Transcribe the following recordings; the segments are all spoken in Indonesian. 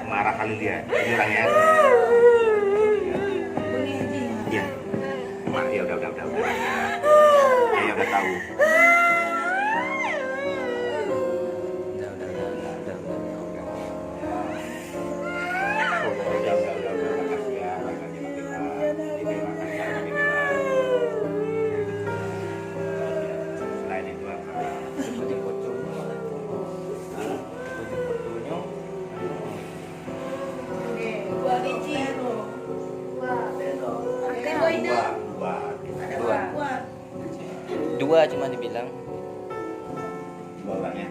marah kali dia. Ini orangnya. Iya. Ya udah. Ya udah tahu. Dua cuma dibilang. Dua orangnya.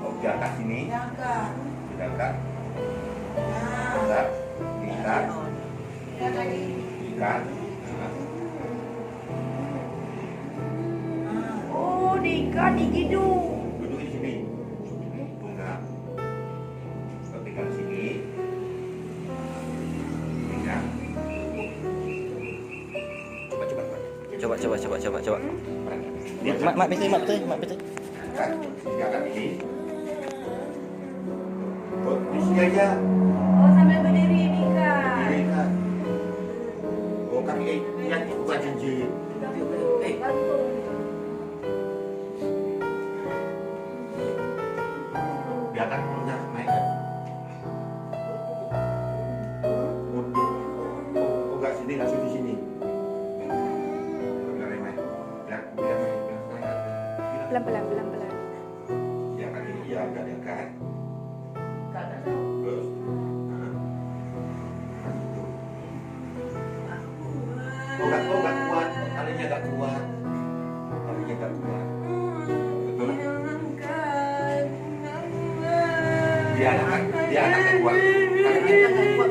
Oh, diangkat sini. Diangkat. Diangkat. Diikat. Oh, diikat di hidung. Duduk di sini. Enggak. Tinggal sini. Tinggal. Coba. Mak betul. Kan, diangkat ini. Oh, di sini aja. Oh, sambil berdiri ini kan. Berdiri kan. Oh, kaki yang bukan cincin. Diangkat punya naik kan. Oh, enggak sini, langsung di sini. Pelan-pelan. Ya kaki ya enggak diangkat. Terus. Enggak kuat. Kalinya enggak kuat. Betul. Dia anak enggak kuat. Kalinya enggak kuat.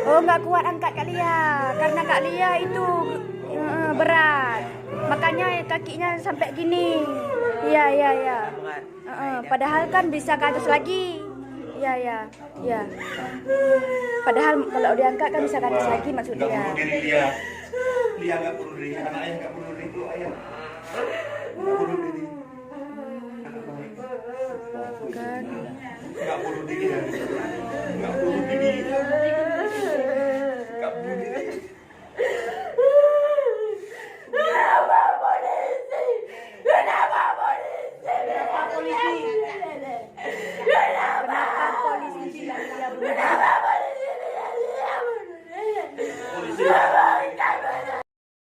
Oh, nggak kuat angkat Kak Lia. Karena Kak Lia itu berat. Makanya kakinya sampai gini. Iya. Padahal kan bisa ke atas lagi. Iya. Padahal kalau diangkat kan bisa ke atas lagi maksudnya. Nggak bunuh diri dia. Lia nggak bunuh diri. Anak ayah nggak bunuh diri. Itu ayah. Nggak bunuh diri. Kan. Nggak bunuh diri. Nggak bunuh diri.